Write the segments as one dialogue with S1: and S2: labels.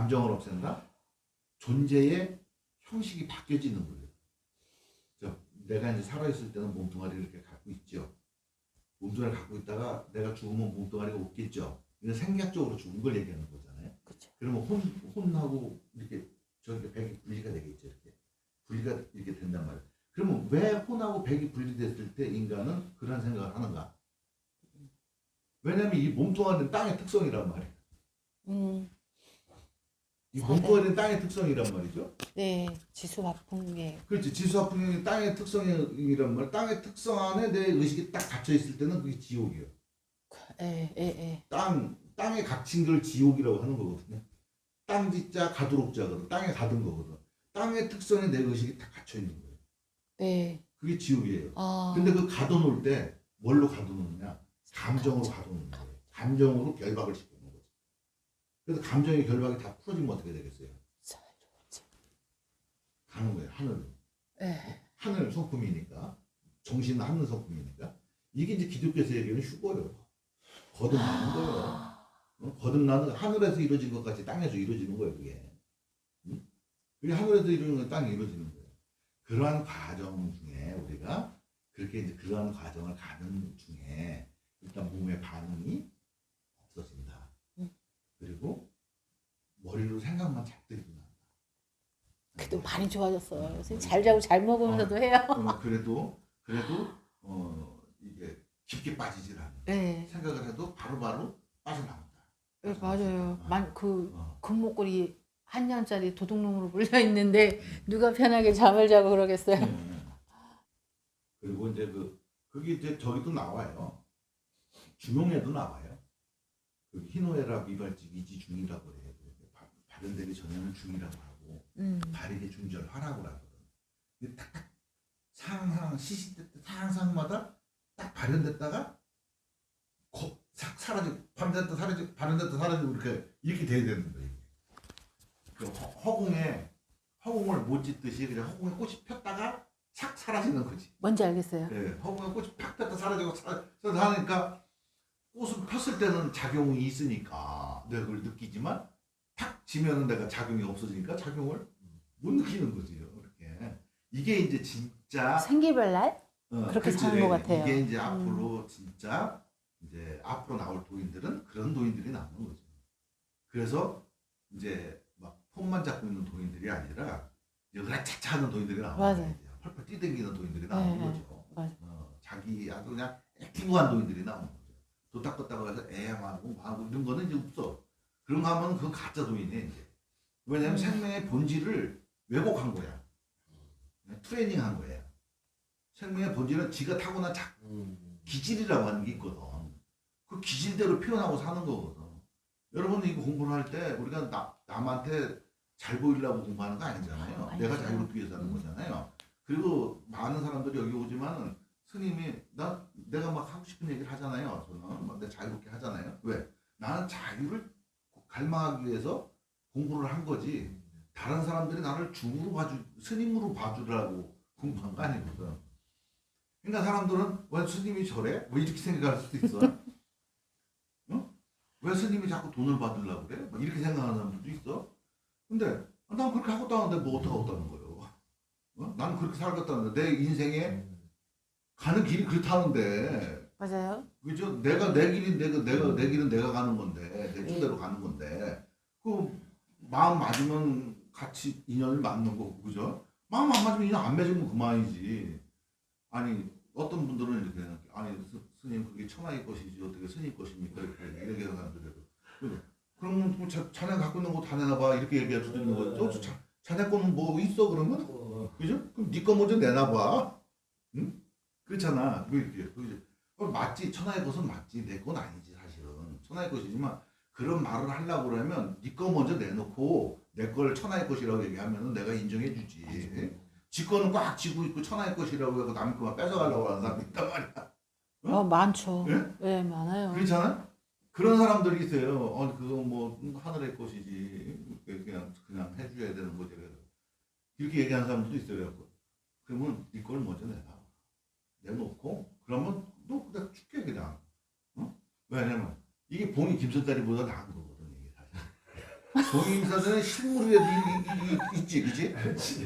S1: 감정을 없앤다? 존재의 형식이 바뀌어지는 거예요. 내가 이제 살아있을 때는 몸뚱아리를 이렇게 갖고 있죠. 몸뚱아리를 갖고 있다가 내가 죽으면 몸뚱아리가 없겠죠. 이건 생략적으로 죽은 걸 얘기하는 거잖아요.
S2: 그쵸.
S1: 그러면 혼하고 이렇게 저기 백이 분리가 되겠죠. 이렇게 분리가 이렇게 된단 말이에요. 그러면 왜 혼하고 백이 분리됐을 때 인간은 그런 생각을 하는가? 왜냐면 이 몸뚱아리는 땅의 특성이란 말이에요. 이 몸뚱아리는 땅의 특성이란 말이죠.
S2: 네, 지수화풍계.
S1: 그렇지. 지수화풍경이 땅의 특성이란 말. 땅의 특성 안에 내 의식이 딱 갇혀 있을 때는 그게 지옥이에요.
S2: 예.
S1: 땅에 갇힌 걸 지옥이라고 하는 거거든요. 땅지자 가두록자거든. 땅에 가둔 거거든. 땅의 특성에 내 의식이 딱 갇혀 있는 거예요.
S2: 네.
S1: 그게 지옥이에요.
S2: 아.
S1: 근데 그 가둬놓을 때 뭘로 가둬놓느냐? 감정으로 가둬놓는 거예요. 감정으로 결박을 시키는 거죠. 그래서 감정의 결박이 다 풀어지면 어떻게 되겠어요? 가는 거예요. 하늘.
S2: 네.
S1: 하늘 성품이니까. 정신은 하늘 성품이니까. 이게 이제 기독교에서 얘기하는 휴거예요. 거듭나는 거예요. 거듭나는 하늘에서 이루어진 것까지 땅에서 이루어지는 거예요. 그게. 그게 하늘에서 이루어지는 건 땅에 이루어지는 거예요. 그러한 과정 중에 우리가 그렇게 이제 그러한 과정을 가는 중에 일단 몸의 반응이 없어진다. 그리고 머리로 생각만 잡들이 난다.
S2: 그래도 많이 좋아졌어요. 선생님 잘 자고 잘 먹으면서도 해요.
S1: 그래도 이게 깊게 빠지질 않는.
S2: 네.
S1: 생각을 해도 바로바로 빠져나온다.
S2: 네, 맞아요. 금목걸이 한 년짜리 도둑놈으로 물려 있는데 누가 편하게 잠을 자고 그러겠어요.
S1: 그리고 이제 그게 이제 저기도 나와요. 중용에도 나와요. 그 희노애락 미발지 위지 중이라고 해요. 발현되기 전에는 중이라고 하고 발익의 중절하라고 하거든. 딱 상상 상상마다 딱 발현됐다가 싹 사라지고 발현됐다 사라지고 발현됐다 사라지고 이렇게 돼야 되는 거예요. 그 허공을 못 짓듯이 그냥 허공에 꽃이 폈다가 싹 사라지는 거지.
S2: 뭔지 알겠어요.
S1: 네, 허공에 꽃이 팍 폈다 사라지고 사라지니까 꽃을 폈을 때는 작용이 있으니까 내가 그걸 느끼지만 탁 지면은 내가 작용이 없어지니까 작용을 못 느끼는 거지. 이렇게 이게 이제 진짜
S2: 생기별날 그렇게 사는 것 같아요.
S1: 이게 이제 앞으로 진짜 이제 앞으로 나올 도인들은 그런 도인들이 나오는 거죠. 그래서 이제 막 폰만 잡고 있는 도인들이 아니라 으라차차 하는 도인들이 나오는 거예요. 펄펄 뛰댕기는 도인들이 나오는 거죠. 자기 아주 그냥 액티브한 도인들이 나오는 거죠. 도딱도딱 해서 애하고 이런 거는 이제 없어. 그런 거 하면 그건 가짜 도인이에요. 이제. 왜냐면 생명의 본질을 왜곡한 거야. 트레이닝한 거예요. 생명의 본질은 지가 타고난 기질이라고 하는 게 있거든. 그 기질대로 표현하고 사는 거거든. 여러분 이거 공부를 할 때 우리가 남한테 잘 보이려고 공부하는 거 아니잖아요. 내가 자유롭기 위해서 하는 거잖아요. 그리고 많은 사람들이 여기 오지만은 스님이 내가 막 하고 싶은 얘기를 하잖아요. 저는 막 내가 자유롭게 하잖아요. 왜? 나는 자유를 갈망하기 위해서 공부를 한 거지. 다른 사람들이 나를 스님으로 봐주라고 공부한 거 아니거든. 그러니까 사람들은 왜 스님이 저래? 뭐 이렇게 생각할 수도 있어. 왜 스님이 자꾸 돈을 받으려고 그래? 막 이렇게 생각하는 사람들도 있어. 근데 난 그렇게 하고 있다는데 뭐 어떻게 하고 있다는 거예요? 나는 그렇게 살겠다는데 내 인생에 가는 길이 그렇다는데.
S2: 맞아요.
S1: 그죠? 내 길은 내가 가는 건데 내 뜻대로 가는 건데 그 마음 맞으면 같이 인연을 맺는 거고 그죠? 마음 안 맞으면 인연 안 맺으면 그만이지. 아니 어떤 분들은 이렇게 아니 스님 그게 천하의 것이지 어떻게 스님 것입니까? 이렇게 사람들이 그러면 뭐 자네 갖고 있는 거 다 내놔봐 이렇게 얘기할 수도 있는 거죠. 자네 거는 뭐 있어 그러면? 그죠? 그럼 네 거 먼저 내놔봐. 응? 그렇잖아. 맞지. 천하의 것은 맞지. 내 건 아니지 사실은. 천하의 것이지만 그런 말을 하려고 그러면 네 거 먼저 내놓고 내 걸 천하의 것이라고 얘기하면 내가 인정해 주지. 지 거는 꽉 쥐고 있고 천하의 것이라고 해서 남의 거만 뺏어가려고 하는 사람이 있단 말이야.
S2: 많죠.
S1: 네?
S2: 네, 많아요.
S1: 그렇잖아? 그런 사람들이 있어요. 그거 뭐 하늘의 것이지. 그냥 해줘야 되는 거지. 이렇게 얘기하는 사람들도 있어요. 그러면 네 걸 먼저 내놓고 그러면 너 내가 줄게 그냥. 왜냐면 이게 봉이 김선다리보다 나은 거거든 이게 사실. 동인사들은 실물이라도 있지, 그지?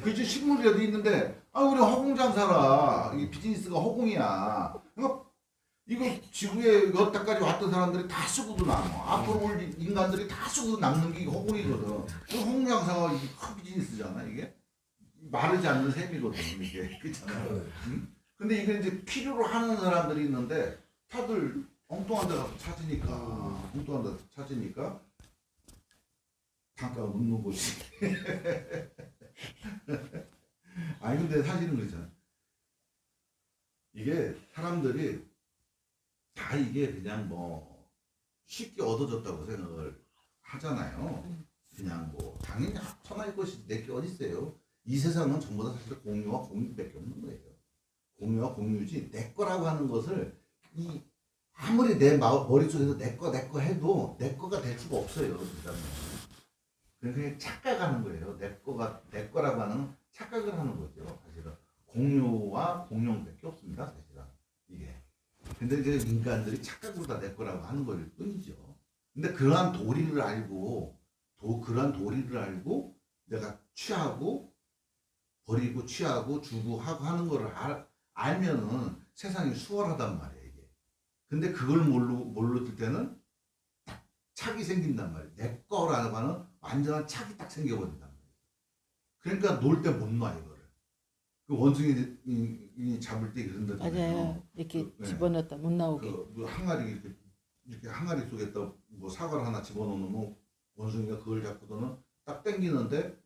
S1: 그지? 실물이라도 있는데, 아, 우리 허공장사라. 이 비즈니스가 허공이야. 그러니까 이거 지구에 여태까지 왔던 사람들이 다 쓰고도 남아. 앞으로 올 인간들이 다 쓰고도 남는 게 허공이거든. 그 허공장사가 이게 큰 비즈니스잖아, 이게. 마르지 않는 셈이거든, 이게. 그렇잖아. 응? 근데 이게 이제 필요로 하는 사람들이 있는데, 다들 엉뚱한 데 가서 찾으니까, 단가가 묻는 거지. 아니, 근데 사실은 그렇잖아. 이게 사람들이 다 이게 그냥 뭐 쉽게 얻어졌다고 생각을 하잖아요. 그냥 뭐 당연히 천하의 것이 내게 어디 있어요. 이 세상은 전부 다 사실 공유와 공유밖에 없는 거예요. 공유와 공유지 내 거라고 하는 것을 이 아무리 내 머릿속에서 내 거 해도 내 거가 될 수가 없어요. 그냥 착각하는 거예요. 내 거라고 하는 착각을 하는 거죠. 사실은 공유와 공룡밖에 없습니다. 사실은 이게. 근데 이제 인간들이 착각으로 다 내 거라고 하는 걸 뿐이죠. 근데 그러한 도리를 알고 내가 취하고 버리고 취하고 주고 하고 하는 거를 알면은 세상이 수월하단 말이에요. 이게. 근데 그걸 모를 때는 착이 생긴단 말이에요. 내 거라고 하는 완전한 착이 딱 생겨버린단 말이에요. 그러니까 놀 때 못 놔 이거를. 그 원숭이 잡을 때 그런다잖아요.
S2: 맞아요. 이렇게
S1: 네.
S2: 집어넣었다 못 나오게.
S1: 그 항아리 이렇게 항아리 속에다 뭐 사과를 하나 집어넣으면 원숭이가 그걸 잡고서는 딱 당기는데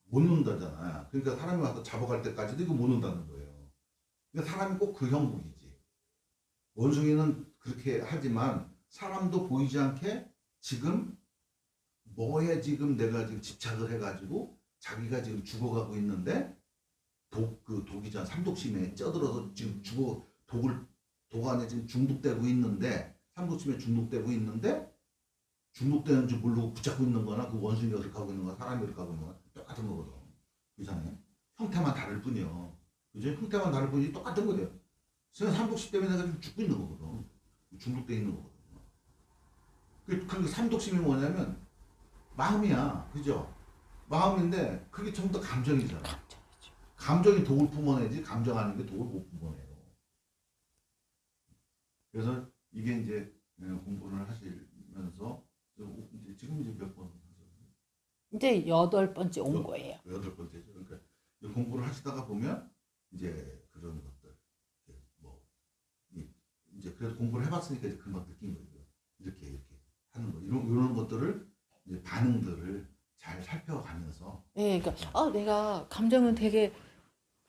S1: 못 넣는다잖아. 그러니까 사람이 와서 잡아갈 때까지도 이거 못 넣는다는 거예요. 그러니까 사람이 꼭 그 형국이지. 원숭이는 그렇게 하지만 사람도 보이지 않게 지금 뭐에 지금 내가 지금 집착을 해가지고 자기가 지금 죽어가고 있는데 독이잖아. 삼독심에 쪄들어서 지금 독 안에 지금 중독되고 있는데 삼독심에 중독되고 있는데 중독되는 줄 모르고 붙잡고 있는 거나 그 원숭이가 그렇게 하고 있는 거나 사람이 그렇게 하고 있는 거나 똑같은 거거든. 이상해. 형태만 다를 뿐이요. 그죠? 형태만 다를 뿐이지 똑같은 거죠. 그래서 삼독심 때문에 내가 지금 죽고 있는 거거든. 중독돼 있는 거거든. 그 삼독심이 뭐냐면 마음이야. 그죠? 마음인데 그게 전부 다 감정이잖아. 감정이 독을 뿜어내지 감정하는 게 독을 못 뿜어내요. 그래서 이게 이제 공부를 하시면서 이제 지금 이제 몇 번 하셨어요?
S2: 이제 8번째 온 거예요.
S1: 8번째죠. 그러니까 공부를 하시다가 보면 이제 그런 것들 뭐 이제 그래도 공부를 해봤으니까 이제 금방 느낀 거예요. 이렇게 하는 거 이런 것들을 이제 반응들을 잘 살펴가면서.
S2: 네, 그러니까 내가 감정은 되게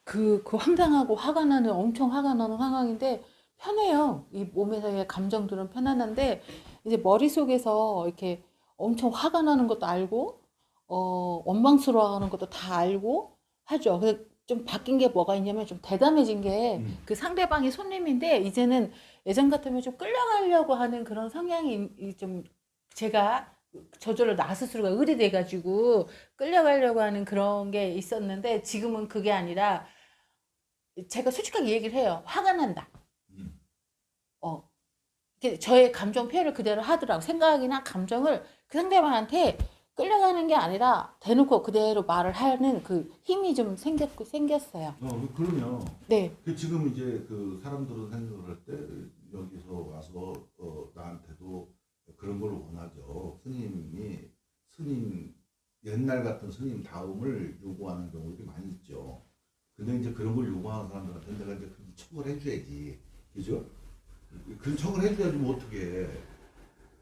S2: 그 황당하고 화가 나는 엄청 화가 나는 상황인데 편해요. 이 몸에서의 감정들은 편안한데 이제 머릿속에서 이렇게 엄청 화가 나는 것도 알고 원망스러워하는 것도 다 알고 하죠. 그래서 좀 바뀐 게 뭐가 있냐면 좀 대담해진 게 그 상대방이 손님인데 이제는 예전 같으면 좀 끌려가려고 하는 그런 성향이 좀 제가 저절로 나 스스로가 의리돼가지고 끌려가려고 하는 그런 게 있었는데 지금은 그게 아니라 제가 솔직하게 얘기를 해요. 화가 난다. 어, 저의 감정 표현을 그대로 하더라고. 생각이나 감정을 그 상대방한테 끌려가는 게 아니라 대놓고 그대로 말을 하는 그 힘이 좀 생겼어요.
S1: 그러면
S2: 네.
S1: 지금 이제 그 사람들은 생각을 할 때 여기서 와서 나한테도 그런 걸 원하죠. 스님 옛날 같은 스님 다음을 요구하는 경우들이 많이 있죠. 근데 이제 그런 걸 요구하는 사람들한테 내가 이제 척을 해줘야지, 그죠? 그런 척을 해줘야지 뭐 어떻게 해.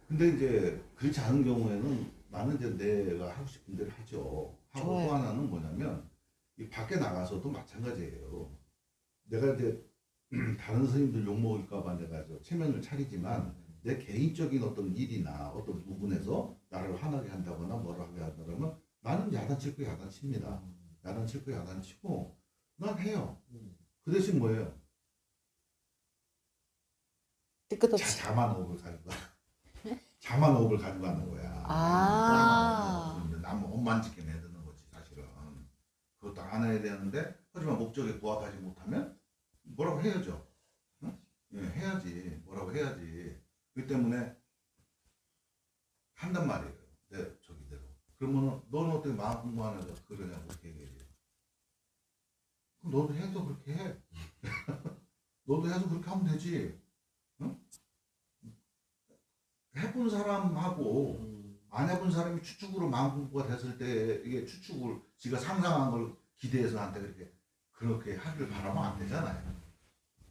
S1: 근데 이제 그렇지 않은 경우에는 나는 이제 내가 하고 싶은 대로 하죠. 하고
S2: 좋아요.
S1: 또 하나는 뭐냐면 이 밖에 나가서도 마찬가지예요. 내가 이제 다른 스님들 욕먹을까봐 내가 체면을 차리지만 내 개인적인 어떤 일이나 어떤 부분에서 나를 화나게 한다거나 뭐라 하게 한다 그러면 나는 야단칠 거 야단칩니다. 야단칠 거 야단치고 난 해요. 그 대신 뭐예요?
S2: 끝없이.
S1: 자만업을 가지고 자만업을 가지고 가는 거야. 남 엄만지게 내드는 거지 사실은. 그것도 안 해야 되는데 하지만 목적에 부합하지 못하면 뭐라고 해야죠. 응? 예, 해야지. 뭐라고 해야지. 그 때문에 한단 말이에요. 내 저기대로. 그러면 너는 어떻게 마음 공부 안 해서 그러냐고 그렇게 얘기해요. 그럼 너도 해서 그렇게 해. 너도 해서 그렇게 하면 되지. 응? 해본 사람하고 안 해본 사람이 추측으로 마음 공부가 됐을 때 이게 추측을 지가 상상한 걸 기대해서 나한테 그렇게 하기를 바라면 안 되잖아요.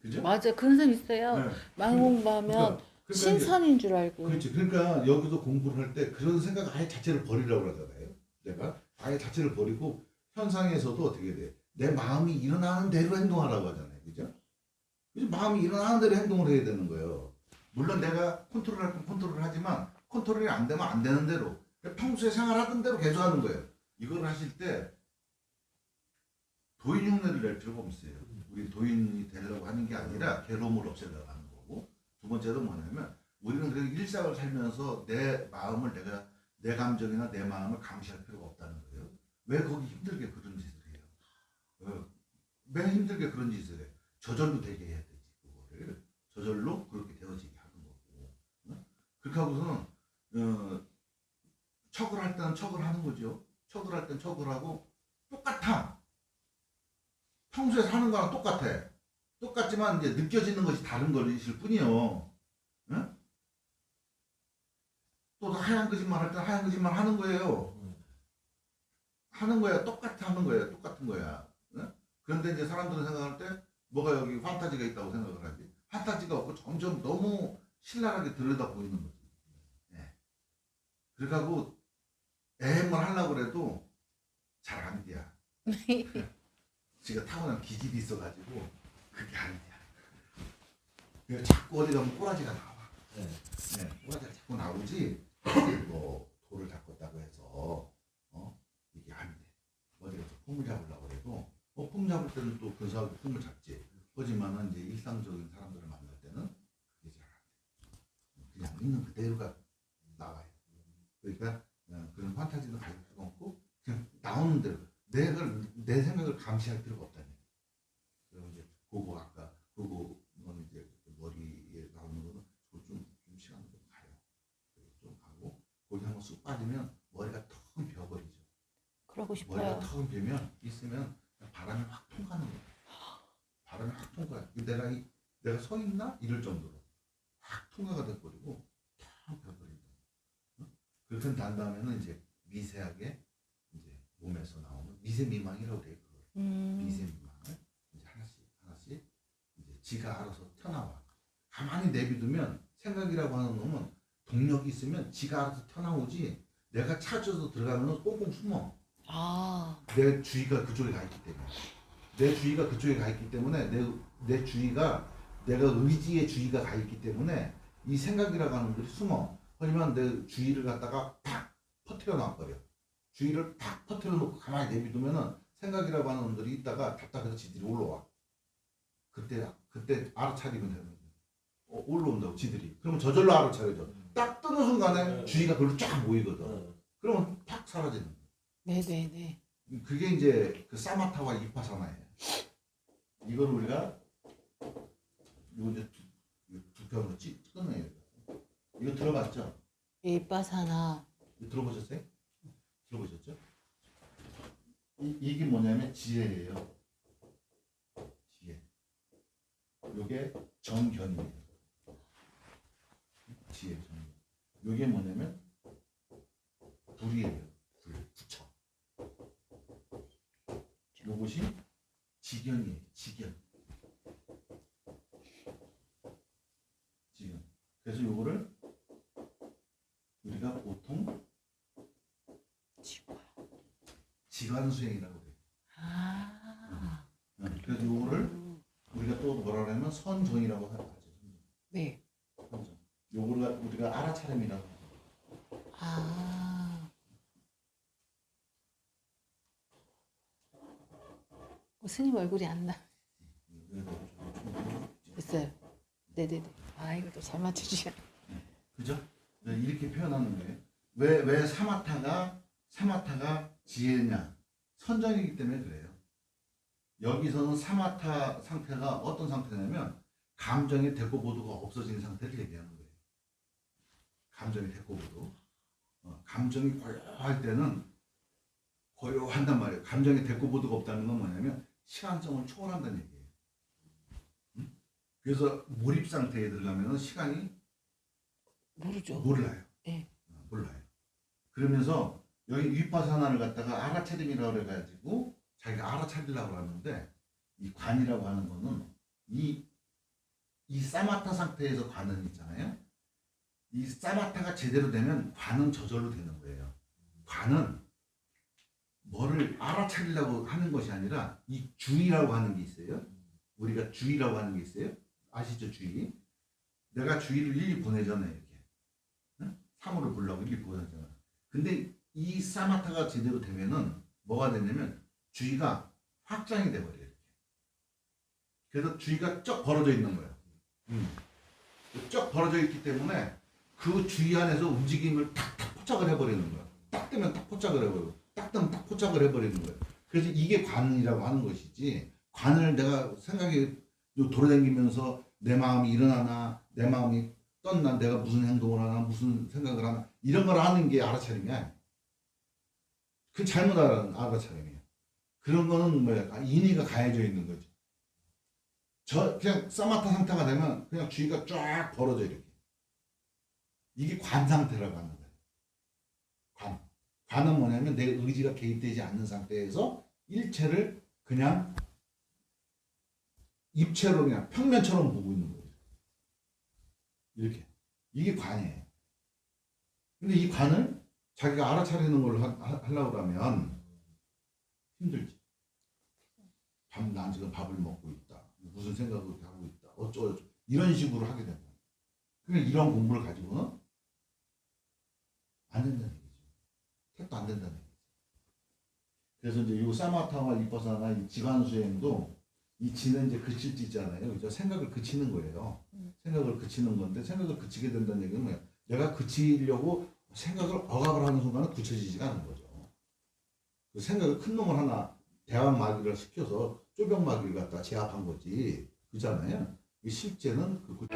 S1: 그죠?
S2: 맞아. 그런 사람 있어요.
S1: 네.
S2: 마음 공부하면
S1: 그러니까 이제
S2: 신선인 줄 알고.
S1: 그렇지. 그러니까 여기서 공부를 할 때 그런 생각 아예 자체를 버리라고 그러잖아요. 내가 아예 자체를 버리고 현상에서도 어떻게 돼? 내 마음이 일어나는 대로 행동하라고 하잖아요. 그죠? 그죠? 마음이 일어나는 대로 행동을 해야 되는 거예요. 물론 내가 컨트롤할 건 컨트롤을 하지만 컨트롤이 안 되면 안 되는 대로 평소에 생활하던 대로 계속 하는 거예요. 이걸 하실 때 도인 흉내를 낼 필요가 없어요. 우리 도인이 되려고 하는 게 아니라 괴로움을 없애려고 하는 거고, 두 번째는 뭐냐면 우리는 그 일상을 살면서 내 마음을 내 감정이나 내 마음을 감시할 필요가 없다는 거예요. 왜 거기 힘들게 그런 짓을 해요? 왜 힘들게 그런 짓을 해? 저절로 되게 해야 되지. 그거를 저절로 그렇게 되어지게 하는 거고. 그렇게 하고서는 척을 할 때는 척을 하는 거죠. 척을 할 때는 척을 하고 똑같아. 평소에 사는 거랑 똑같아. 똑같지만 이제 느껴지는 것이 다른 것일 뿐이요. 응? 또 하얀 거짓말 할 때 하얀 거짓말 하는 거예요. 하는 거야. 똑같이 하는 거예요. 똑같은 거야. 응? 그런데 이제 사람들은 생각할 때 뭐가 여기 판타지가 있다고 생각을 하지. 판타지가 없고 점점 너무 신랄하게 들여다 보이는 거지. 예. 그래가지고 애행을 하려고 그래도 잘 안 돼. 지가 타고난 기질이 있어가지고 그게 안 돼. 그래서 자꾸 어디 가면 꼬라지가 나와. 네, 꼬라지가 자꾸 나오지. 뭐 돌을 잡았다고 해서 이게 안 돼. 어디 가서 폼을 잡으려고 해도 폼 잡을 때는 또 근사하게 폼을 잡지. 하지만은 이제 일상적인 사람들을 만날 때는 그게 잘 안 돼. 그냥 있는 그대로가 나와요. 그러니까 그런 판타지는 가질 필요가 없고 그냥 나오는 대로 내 생각을 감시할 필요가 없다는 얘기예요. 그럼 이제 그거 아까 그거는 이제 머리에 나오는 거는 좀 시간 좀 가요. 좀 가고 거기 한번 쑥 빠지면 머리가 텅 비어버리죠.
S2: 그러고
S1: 머리가
S2: 싶어요.
S1: 텅 비면 있으면 바람이 확 통하는 거예요. 바람이 확 통과해. 내가 서 있나 이럴 정도로 확 통과가 돼버리고 텅 비어버린다. 그렇게 난 다음에는 이제 미세하게 이제 몸에서 나오는 미세 미망이라고 그래요. 미세 미망을 이제 하나씩 이제 지가 알아서 튀어나와. 가만히 내비두면 생각이라고 하는 놈은 동력이 있으면 지가 알아서 튀어나오지. 내가 찾아서 들어가면 꽁꽁 숨어. 내 주의가 그쪽에 가 있기 때문에. 내 주의가 그쪽에 가 있기 때문에 내 주의가 내가 의지의 주의가 가 있기 때문에 이 생각이라고 하는 것이 숨어. 하지만 내 주의를 갖다가 팍 퍼뜨려 놔버려. 주의를 팍 퍼뜨려 놓고 가만히 내비두면은 생각이라고 하는 놈들이 있다가 답답해서 지들이 올라와. 그때 알아차리면 되는 거야. 올라온다고 지들이. 그러면 저절로 알아차려져. 딱 뜨는 순간에 주의가 그걸로 쫙 모이거든. 그러면 팍 사라지는 거야.
S2: 네네네.
S1: 그게 이제 그 사마타와 이파사나예요. 이걸 우리가 요 이제 두 편으로 끊어요. 이거 들어봤죠?
S2: 이빠사나.
S1: 이거 들어보셨어요? 들어보셨죠? 이게 뭐냐면 지혜예요. 지혜. 요게 정견이에요. 지혜 정견. 요게 뭐냐면 불이에요. 부처. 요것이 지견이에요. 지견. 그래서 요거를 우리가 보통 지관수행이라고 그래요. 그래서 요거를 우리가 또 뭐라 그러냐면 선정이라고 하죠.
S2: 네.
S1: 선정. 요거를 우리가 알아차림이라고 하죠.
S2: 스님 얼굴이 안 나. 됐어요. 네네네. 이것도 잘 맞춰주셔.
S1: 그죠? 이렇게 표현하는 거예요. 왜 사마타가 지혜냐? 선정이기 때문에 그래요. 여기서는 사마타 상태가 어떤 상태냐면 감정의 대꼬보도가 없어진 상태를 얘기하는 거예요. 감정의 대꼬보도. 감정이 고요할 때는 고요한단 말이에요. 감정에 대꾸보드가 없다는 건 뭐냐면 시간성을 초월한다는 얘기예요. 응? 그래서 몰입 상태에 들어가면 시간이
S2: 모르죠.
S1: 몰라요.
S2: 예.
S1: 몰라요. 그러면서 여기 윗바사나를 갖다가 알아차림이라고 그래가지고 자기가 알아차리려고 하는데 이 관이라고 하는 거는 이 사마타 상태에서 관은 있잖아요. 이 사마타가 제대로 되면 관은 저절로 되는 거예요. 관은 뭐를 알아차리려고 하는 것이 아니라 이 주의라고 하는 게 있어요. 우리가 주의라고 하는 게 있어요. 아시죠? 주의. 내가 주의를 일일이 보내잖아요. 이렇게. 응? 사물을 보려고 일일이 보내잖아. 근데 이 사마타가 제대로 되면은 뭐가 되냐면 주의가 확장이 돼버려요. 이렇게. 그래서 주의가 쩍 벌어져 있는 거예요. 쩍 벌어져 있기 때문에 그 주의 안에서 움직임을 탁탁 포착을 해버리는 거야. 딱 뜨면 딱 포착을 해버리고 딱 뜨면 딱 포착을 해버리는 거예요. 그래서 이게 관이라고 하는 것이지, 관을 내가 생각이 돌아다니면서 내 마음이 일어나나 내 마음이 떴나 내가 무슨 행동을 하나 무슨 생각을 하나 이런 걸 하는 게 알아차림이 아니야. 그 잘못 알아차림이야. 그런 거는 뭐야, 인의가 가해져 있는 거지. 그냥 사마타 상태가 되면 그냥 주의가 쫙 벌어져 이렇게. 이게 관 상태라고 하는 거예요. 관은 뭐냐면 내 의지가 개입되지 않는 상태에서 일체를 그냥 입체로 그냥 평면처럼 보고 있는 거예요. 이렇게. 이게 관이에요. 근데 이 관을 자기가 알아차리는 걸 하려고 하면 힘들지. 난 지금 밥을 먹고 있다. 무슨 생각을 하고 있다. 어쩌고 이런 식으로 하게 된다. 그러니까 이런 공부를 가지고는 안 된다는 얘기죠. 택도 안 된다는 얘기죠. 그래서 이제 이 사마타와 이퍼사나 이 지관 수행도 이 지는 이제 그칠 지 있잖아요. 그죠? 생각을 그치는 거예요. 생각을 그치는 건데 생각을 그치게 된다는 얘기는 뭐야? 내가 그치려고 생각을 억압을 하는 순간은 굳혀지지가 않는 거죠. 그 생각을 큰 놈을 하나 대왕마귀를 시켜서 쪼병마귀를 갖다 제압한 거지. 그잖아요. 실제는 그